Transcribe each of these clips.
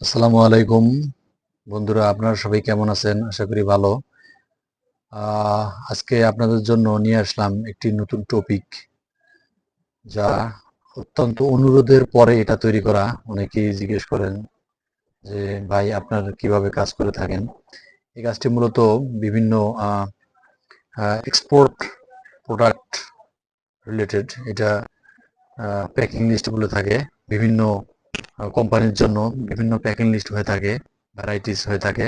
আসসালামু আলাইকুম বন্ধুরা, আপনারা সবাই কেমন আছেন? আশা করি ভালো। আজকে আপনাদের জন্য নিয়ে আসলাম একটি নতুন টপিক, যা অত্যন্ত অনুরোধের পরে এটা তৈরি করা। অনেকেই জিজ্ঞেস করেন যে ভাই আপনারা কিভাবে কাজ করে থাকেন। এই কাজটি মূলত বিভিন্ন এক্সপোর্ট প্রোডাক্ট রিলেটেড। এটা প্যাকিং লিস্ট বলে থাকে। বিভিন্ন কোম্পানির জন্য বিভিন্ন প্যাকিং লিস্ট হয়ে থাকে, ভ্যারাইটিস হয়ে থাকে।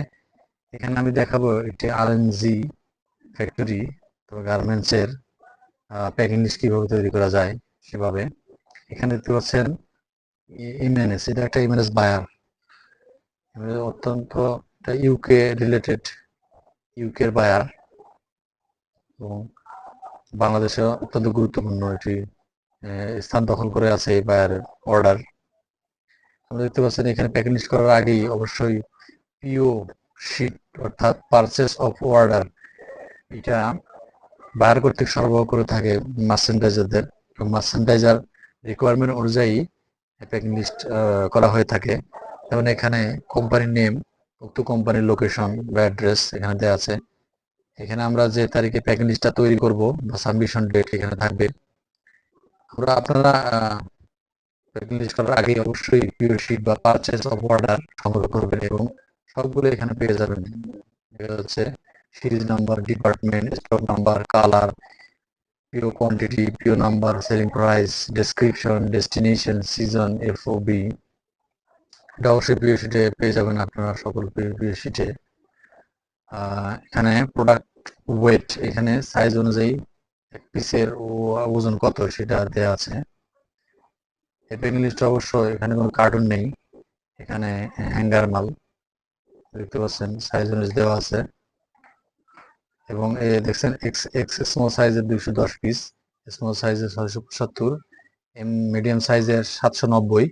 এখানে আমি দেখাবো একটি আরএনজি ফ্যাক্টরি, তো গার্মেন্টসের প্যাকিং লিস্ট কীভাবে তৈরি করা যায় সেভাবে। এখানে দেখতে পাচ্ছেন ইমেনেস, এটা একটা ইমেনেস বায়ার, অত্যন্ত ইউকে রিলেটেড, ইউকের বায়ার, এবং বাংলাদেশে অত্যন্ত গুরুত্বপূর্ণ একটি স্থান দখল করে আছে এই বায়ারের অর্ডার। আমরা দেখতে পাচ্ছেন এখানে প্যাকিং লিস্ট করার আগেই অবশ্যই পিও শিট অর্থাৎ পারচেস অফ অর্ডার, এটা বায়ার কর্তৃক সরবরাহ করে থাকে মার্চেন্ডাইজারদের, এবং মার্চেন্ডাইজার রিকোয়ারমেন্ট অনুযায়ী প্যাকিং লিস্ট করা হয়ে থাকে। যেমন এখানে কোম্পানির নেম, উক্ত কোম্পানির লোকেশন বা অ্যাড্রেস এখানে দেওয়া আছে। এখানে আমরা যে তারিখে প্যাকিং লিস্টটা তৈরি করব বা সাবমিশন ডেট এখানে থাকবে। আপনারা প্যাকিং লিস্ট করার আগে অবশ্যই পিও শিট বা পারচেস অফ অর্ডার সংগ্রহ করবেন, এবং সবগুলো এখানে পেয়ে যাবেন। এটা হচ্ছে series number, department, stock number, colour, PO quantity, PO number, selling price, description, destination, season, FOB। এটা অবশ্যই পিও শিটে পেয়ে যাবেন আপনারা, সকল পিও শিটে। এখানে প্রোডাক্ট ওয়েট, এখানে সাইজ অনুযায়ী এক পিসের ওজন কত সেটা দেওয়া আছে। এই প্যাকিং লিস্ট অবশ্য এখানে কোনো কার্টুন নেই, এখানে হ্যাঙ্গার মাল দেখতে পাচ্ছেন, সাইজ অনুযায়ী দেওয়া আছে। এবং দেখছেন এক্স স্মল সাইজের 210 পিস, স্মল সাইজের 675, মিডিয়াম সাইজের 790,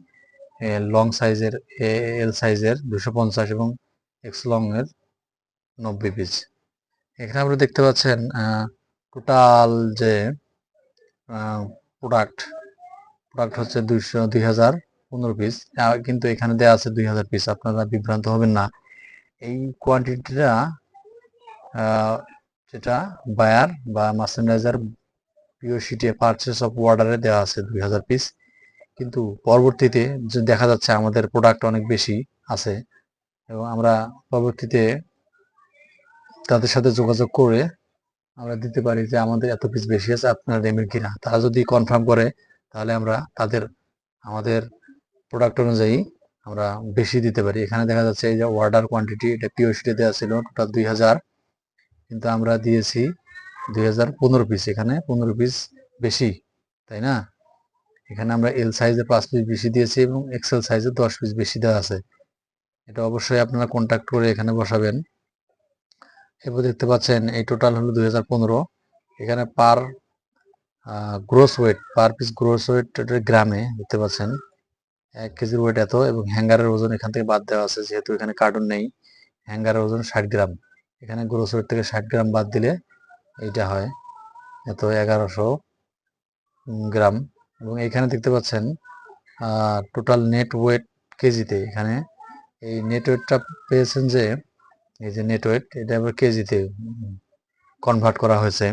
লং সাইজের এল সাইজের 250 এবং এক্স লং এর 90 পিস। এখানে আপনারা দেখতে পাচ্ছেন টোটাল যে প্রোডাক্ট প্রোডাক্ট হচ্ছে 2015 পিস, কিন্তু এখানে দেওয়া আছে 2000 পিস। আপনারা বিভ্রান্ত হবেন না। এই কোয়ান্টিটিটা যেটা বায়ার বা মার্চেন্ডাইজার পিও শিটে পারচেস অফ অর্ডারে দেওয়া আছে 2000 পিস, কিন্তু পরবর্তীতে যে দেখা যাচ্ছে আমাদের প্রোডাক্ট অনেক বেশি আছে, এবং আমরা পরবর্তীতে তাদের সাথে যোগাযোগ করে আমরা দিতে পারি যে আমাদের এত পিস বেশি আছে, আপনারা নেবেন কিনা। তারা যদি কনফার্ম করে তাহলে আমরা আমাদের প্রোডাক্ট অনুযায়ী আমরা বেশি দিতে পারি। এখানে দেখা যাচ্ছে এই যে অর্ডার কোয়ান্টিটি, এটা পিও শিটে দেওয়া ছিল টোটাল 2000, কিন্তু আমরা দিয়েছি 2015 পিস। এখানে 15 পিস বেশি, তাই না? এখানে আমরা এল সাইজে 5 পিস বেশি দিয়েছি এবং এক্সেল সাইজে 10 পিস বেশি দেওয়া আছে। এটা অবশ্যই আপনারা কন্ট্যাক্ট করে এখানে বসাবেন। এরপর দেখতে পাচ্ছেন এই টোটাল হলো 2015। এখানে per gross weight, per piece gross weight গ্রামে দেখতে পাচ্ছেন 1 কেজির ওয়েট এত, এবং হ্যাঙ্গারের ওজন এখান থেকে বাদ দেওয়া আছে যেহেতু এখানে কার্টুন নেই। হ্যাঙ্গারের ওজন 60 গ্রাম, এখানে গ্রোস ওয়েট থেকে 60 গ্রাম বাদ দিলে এইটা হয় এত 1100 গ্রাম। এবং এখানে দেখতে পাচ্ছেন টোটাল নেট ওয়েট কেজিতে। এখানে এই নেট ওয়েটটা পেয়েছেন যে এই যে নেট ওয়েট, এটা আবার কেজিতে কনভার্ট করা হয়েছে।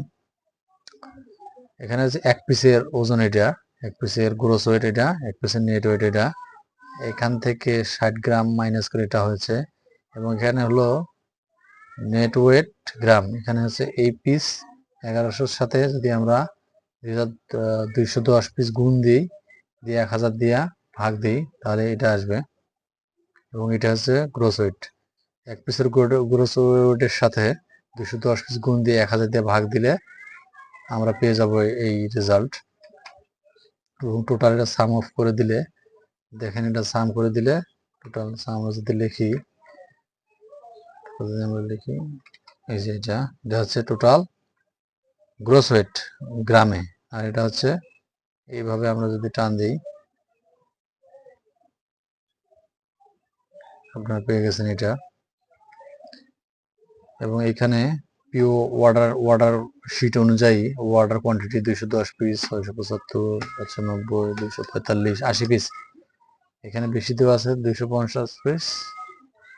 এখানে যে এক পিসের ওজন, এটা এক পিসের গ্রোস ওয়েট, এটা এক পিসের নেট ওয়েট, এটা এখান থেকে 60 গ্রাম মাইনাস করে এটা হয়েছে। এবং এখানে হলো নেট ওয়েট গ্রাম, এখানে হচ্ছে এই পিস 1100-র সাথে যদি আমরা 210 পিস গুণ দিই, দিয়ে 1000 দিয়া ভাগ দিই, তাহলে এটা আসবে। এবং এটা হচ্ছে গ্রোস ওয়েট। এক পিসের গ্রোস ওয়েটের সাথে 210 পিস গুণ দিয়ে 1000 দিয়ে ভাগ দিলে আমরা পেয়ে যাব এই রেজাল্ট। এবং টোটাল এটা সাম অফ করে দিলে দেখেন, এটা সাম করে দিলে টোটাল সাম যদি লিখি, আমরা লিখি এই যে এটা হচ্ছে টোটাল গ্রোস ওয়েট গ্রামে, আর এটা হচ্ছে এইভাবে আমরা যদি টান দিই আপনারা পেয়ে গেছেন এটা। এবং এখানে পিও অর্ডার শিট অনুযায়ী অর্ডার কোয়ান্টিটি 210 পিস, 675, 190, 245, 80 পিস। এখানে বেশি দেওয়া আছে 250 পিস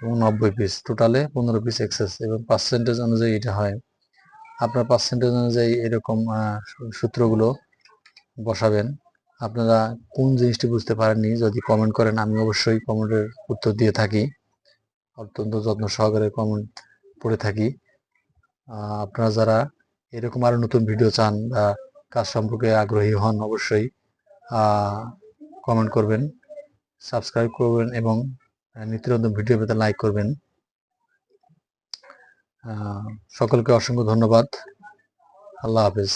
এবং 90 পিস, টোটালে 15 পিস এক্সেস, এবং পার্সেন্টেজ অনুযায়ী এটা হয়। আপনার পার্সেন্টেজ অনুযায়ী এরকম সূত্রগুলো বসাবেন। আপনারা কোন জিনিসটি বুঝতে পারেননি যদি কমেন্ট করেন, আমি অবশ্যই কমেন্টের উত্তর দিয়ে থাকি, অত্যন্ত যত্ন সহকারে কমেন্ট পড়ে থাকি। আপনারা যারা এরকম আরো নতুন ভিডিও চান বা কাজ সম্পর্কে আগ্রহী হন, অবশ্যই কমেন্ট করবেন, সাবস্ক্রাইব করবেন এবং নিত্য নতুন ভিডিও পেতে লাইক করবেন। সকলকে অসংখ্য ধন্যবাদ। আল্লাহ হাফেজ।